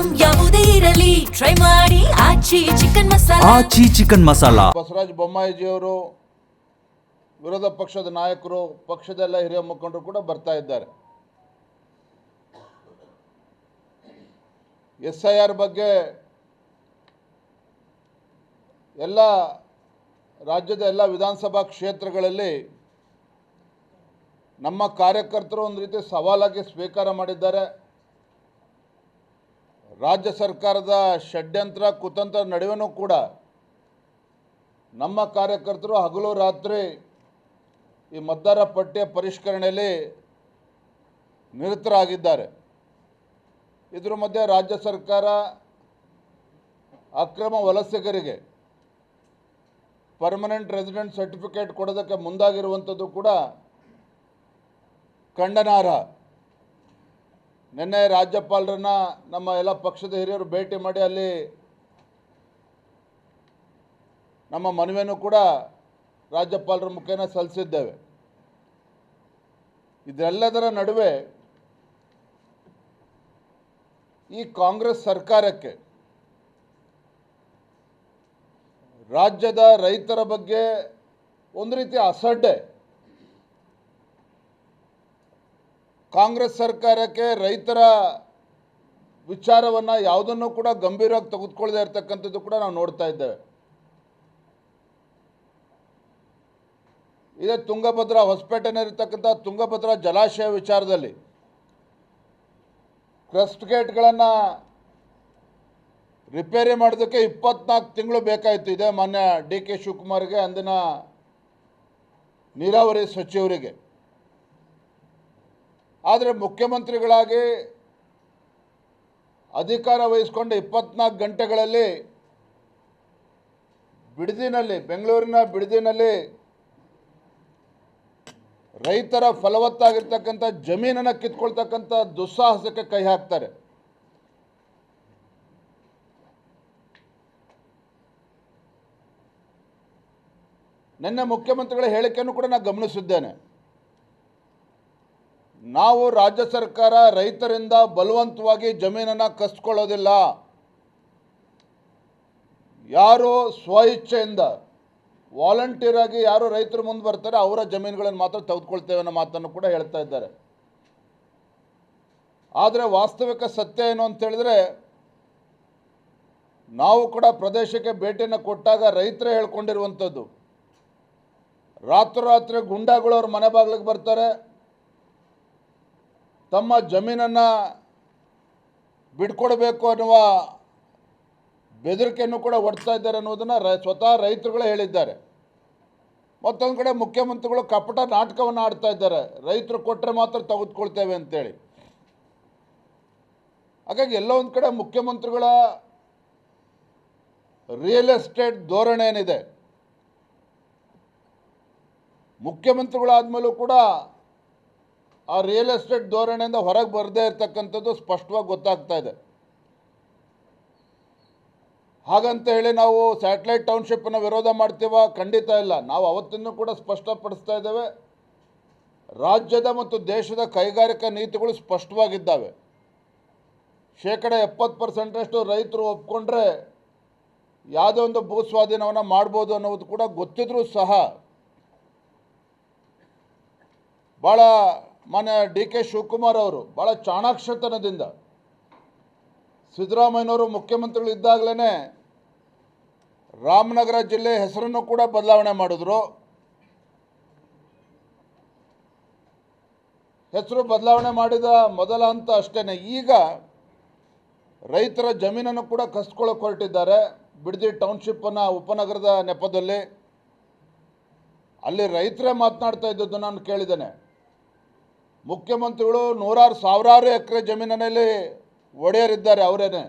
Item ಯಾವುದೇ ಇರಲಿ try ಮಾಡಿ ಆಚಿ ಚಿಕನ್ ಮಸಾಲಾ. ಆಚಿ ಚಿಕನ್ ಮಸಾಲಾ. ಬಸವರಾಜ ಬೊಮ್ಮಾಯಿಜಿಯವರು, ವಿರೋಧ ಪಕ್ಷದ ನಾಯಕರು, ಪಕ್ಷದ ಎಲ್ಲ ಹಿರಿಯ ಮುಖಂಡರು ಕೂಡ ಬರ್ತಾ ಇದ್ದಾರೆ. SIR ಬಗ್ಗೆ ಎಲ್ಲ ರಾಜ್ಯದ ಎಲ್ಲ ವಿಧಾನಸಭಾ ಕ್ಷೇತ್ರಗಳಲ್ಲಿ ನಮ್ಮ ಕಾರ್ಯಕರ್ತರು ಒಂದು ರೀತಿ ಸವಾಲಾಗಿ ಸ್ವೀಕಾರ ಮಾಡಿದ್ದಾರೆ. ರಾಜ್ಯ ಸರ್ಕಾರದ ಷಡ್ಯಂತ್ರ ಕುತಂತ್ರ ನಡುವೆನೂ ಕೂಡ ನಮ್ಮ ಕಾರ್ಯಕರ್ತರು ಹಗಲು ರಾತ್ರಿ ಈ ಮತದಾರ ಪಟ್ಟಿಯ ಪರಿಷ್ಕರಣೆಯಲ್ಲಿ ನಿರತರಾಗಿದ್ದಾರೆ. ಇದರ ಮಧ್ಯೆ ರಾಜ್ಯ ಸರ್ಕಾರ ಅಕ್ರಮ ವಲಸಿಗರಿಗೆ ಪರ್ಮನೆಂಟ್ ರೆಸಿಡೆಂಟ್ ಸರ್ಟಿಫಿಕೇಟ್ ಕೊಡೋದಕ್ಕೆ ಮುಂದಾಗಿರುವಂಥದ್ದು ಕೂಡ ಖಂಡನಾರ್ಹ. ನಿನ್ನೆ ರಾಜ್ಯಪಾಲರನ್ನು ನಮ್ಮ ಎಲ್ಲ ಪಕ್ಷದ ಹಿರಿಯರು ಭೇಟಿ ಮಾಡಿ ಅಲ್ಲಿ ನಮ್ಮ ಮನವಿಯನ್ನು ಕೂಡ ರಾಜ್ಯಪಾಲರ ಮುಖೇನ ಸಲ್ಲಿಸಿದ್ದೇವೆ. ಇದೆಲ್ಲದರ ನಡುವೆ ಈ ಕಾಂಗ್ರೆಸ್ ಸರ್ಕಾರಕ್ಕೆ ರಾಜ್ಯದ ರೈತರ ಬಗ್ಗೆ ಒಂದು ರೀತಿ ಅಸಡ್ಡೆ. ಕಾಂಗ್ರೆಸ್ ಸರ್ಕಾರಕ್ಕೆ ರೈತರ ವಿಚಾರವನ್ನು ಯಾವುದನ್ನು ಕೂಡ ಗಂಭೀರವಾಗಿ ತೆಗೆದುಕೊಳ್ಳದೆ ಇರತಕ್ಕಂಥದ್ದು ಕೂಡ ನಾವು ನೋಡ್ತಾ ಇದ್ದೇವೆ. ಇದೇ ತುಂಗಭದ್ರಾ ಹೊಸಪೇಟೆನಲ್ಲಿರ್ತಕ್ಕಂಥ ತುಂಗಭದ್ರಾ ಜಲಾಶಯ ವಿಚಾರದಲ್ಲಿ ಕ್ರಸ್ಟ್ ಗೇಟ್ಗಳನ್ನು ರಿಪೇರಿ ಮಾಡೋದಕ್ಕೆ 24 ತಿಂಗಳು ಬೇಕಾಯಿತು. ಇದೆ ಮಾನ್ಯ DK ಶಿವಕುಮಾರ್ಗೆ, ಅಂದಿನ ನೀರಾವರಿ ಸಚಿವರಿಗೆ. ಆದರೆ ಮುಖ್ಯಮಂತ್ರಿಗಳಾಗಿ ಅಧಿಕಾರ ವಹಿಸಿಕೊಂಡ 24 ಗಂಟೆಗಳಲ್ಲಿ ಬಿಡದಿನಲ್ಲಿ, ಬೆಂಗಳೂರಿನ ಬಿಡದಿನಲ್ಲಿ ರೈತರ ಫಲವತ್ತಾಗಿರ್ತಕ್ಕಂಥ ಜಮೀನನ್ನು ಕಿತ್ಕೊಳ್ತಕ್ಕಂಥ ದುಸ್ಸಾಹಸಕ್ಕೆ ಕೈ ಹಾಕ್ತಾರೆ. ನಿನ್ನೆ ಮುಖ್ಯಮಂತ್ರಿಗಳ ಹೇಳಿಕೆಯನ್ನು ಕೂಡ ನಾನು ಗಮನಿಸಿದ್ದೇನೆ. ನಾವು ರಾಜ್ಯ ಸರ್ಕಾರ ರೈತರಿಂದ ಬಲವಂತವಾಗಿ ಜಮೀನನ್ನು ಕಸ್ಕೊಳ್ಳೋದಿಲ್ಲ. ಯಾರು ಸ್ವಇಚ್ಛೆಯಿಂದ ವಾಲಂಟಿಯರ್ ಆಗಿ ಯಾರು ರೈತರು ಮುಂದೆ ಬರ್ತಾರೆ ಅವರ ಜಮೀನುಗಳನ್ನು ಮಾತ್ರ ತೆಗೆದುಕೊಳ್ತೇವೆ ಅನ್ನೋ ಮಾತನ್ನು ಕೂಡ ಹೇಳ್ತಾ ಇದ್ದಾರೆ. ಆದರೆ ವಾಸ್ತವಿಕ ಸತ್ಯ ಏನು ಅಂತ ಹೇಳಿದ್ರೆ, ನಾವು ಕೂಡ ಪ್ರದೇಶಕ್ಕೆ ಭೇಟಿಯನ್ನು ಕೊಟ್ಟಾಗ ರೈತರೇ ಹೇಳ್ಕೊಂಡಿರುವಂಥದ್ದು, ರಾತ್ರೋರಾತ್ರಿ ಗುಂಡಾಗಳು ಅವ್ರ ಮನೆ ಬಾಗಿಲಿಗೆ ಬರ್ತಾರೆ, ತಮ್ಮ ಜಮೀನನ್ನು ಬಿಡ್ಕೊಡ್ಬೇಕು ಅನ್ನುವ ಬೆದರಿಕೆಯನ್ನು ಕೂಡ ಒಡ್ತಾ ಇದ್ದಾರೆ ಅನ್ನೋದನ್ನು ಸ್ವತಃ ರೈತರುಗಳೇ ಹೇಳಿದ್ದಾರೆ. ಮತ್ತೊಂದು ಕಡೆ ಮುಖ್ಯಮಂತ್ರಿಗಳು ಕಪಟ ನಾಟಕವನ್ನು ಆಡ್ತಾ ಇದ್ದಾರೆ, ರೈತರು ಕೊಟ್ಟರೆ ಮಾತ್ರ ತೆಗೆದುಕೊಳ್ತೇವೆ ಅಂತೇಳಿ. ಹಾಗಾಗಿ ಎಲ್ಲೋ ಒಂದು ಕಡೆ ಮುಖ್ಯಮಂತ್ರಿಗಳ ರಿಯಲ್ ಎಸ್ಟೇಟ್ ಧೋರಣೆ ಏನಿದೆ, ಮುಖ್ಯಮಂತ್ರಿಗಳಾದಮೇಲೂ ಕೂಡ ಆ ರಿಯಲ್ ಎಸ್ಟೇಟ್ ಧೋರಣೆಯಿಂದ ಹೊರಗೆ ಬರದೇ ಇರತಕ್ಕಂಥದ್ದು ಸ್ಪಷ್ಟವಾಗಿ ಗೊತ್ತಾಗ್ತಾ ಇದೆ. ಹಾಗಂತ ಹೇಳಿ ನಾವು ಸ್ಯಾಟಲೈಟ್ ಟೌನ್ಶಿಪ್ಪನ್ನು ವಿರೋಧ ಮಾಡ್ತೀವ? ಖಂಡಿತ ಇಲ್ಲ. ನಾವು ಅವತ್ತಿನೂ ಕೂಡ ಸ್ಪಷ್ಟಪಡಿಸ್ತಾ ಇದ್ದೇವೆ, ರಾಜ್ಯದ ಮತ್ತು ದೇಶದ ಕೈಗಾರಿಕಾ ನೀತಿಗಳು ಸ್ಪಷ್ಟವಾಗಿದ್ದಾವೆ. 70% ರೈತರು ಒಪ್ಕೊಂಡ್ರೆ ಯಾವುದೇ ಒಂದು ಭೂ ಸ್ವಾಧೀನವನ್ನು ಮಾಡ್ಬೋದು ಅನ್ನೋದು ಕೂಡ ಗೊತ್ತಿದ್ರೂ ಸಹ ಭಾಳ ಮಾನ್ಯ DK ಶಿವಕುಮಾರ್ ಅವರು ಭಾಳ ಚಾಣಾಕ್ಷತನದಿಂದ ಸಿದ್ದರಾಮಯ್ಯನವರು ಮುಖ್ಯಮಂತ್ರಿಗಳು ಇದ್ದಾಗಲೇ ರಾಮನಗರ ಜಿಲ್ಲೆ ಹೆಸರನ್ನು ಕೂಡ ಬದಲಾವಣೆ ಮಾಡಿದ್ರು. ಹೆಸರು ಬದಲಾವಣೆ ಮಾಡಿದ ಮೊದಲ ಹಂತ ಅಷ್ಟೇ. ಈಗ ರೈತರ ಜಮೀನನ್ನು ಕೂಡ ಕಸ್ಕೊಳ್ಳೋಕೆ ಹೊರಟಿದ್ದಾರೆ. ಬಿಡದಿ ಟೌನ್ಶಿಪ್ಪನ್ನು ಉಪನಗರದ ನೆಪದಲ್ಲಿ ಅಲ್ಲಿ ರೈತರೇ ಮಾತನಾಡ್ತಾ ಇದ್ದದ್ದು ನಾನು ಕೇಳಿದ್ದೇನೆ. ಮುಖ್ಯಮಂತ್ರಿಗಳು ಸಾವಿರಾರು ಎಕರೆ ಜಮೀನಿನಲ್ಲಿ ಒಡೆಯರಿದ್ದಾರೆ, ಅವರೇನೆ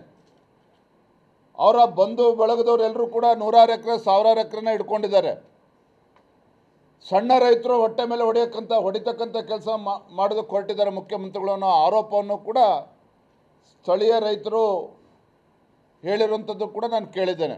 ಅವರ ಬಂಧು ಬಳಗದವರೆಲ್ಲರೂ ಕೂಡ 100 ಎಕರೆ 1000 ಎಕರೆನ ಇಟ್ಕೊಂಡಿದ್ದಾರೆ. ಸಣ್ಣ ರೈತರು ಹೊಟ್ಟೆ ಮೇಲೆ ಹೊಡಿತಕ್ಕಂಥ ಕೆಲಸ ಮಾಡೋದಕ್ಕೆ ಹೊರಟಿದ್ದಾರೆ ಮುಖ್ಯಮಂತ್ರಿಗಳು ಅನ್ನೋ ಆರೋಪವನ್ನು ಕೂಡ ಸ್ಥಳೀಯ ರೈತರು ಹೇಳಿರುವಂಥದ್ದು ಕೂಡ ನಾನು ಕೇಳಿದ್ದೇನೆ.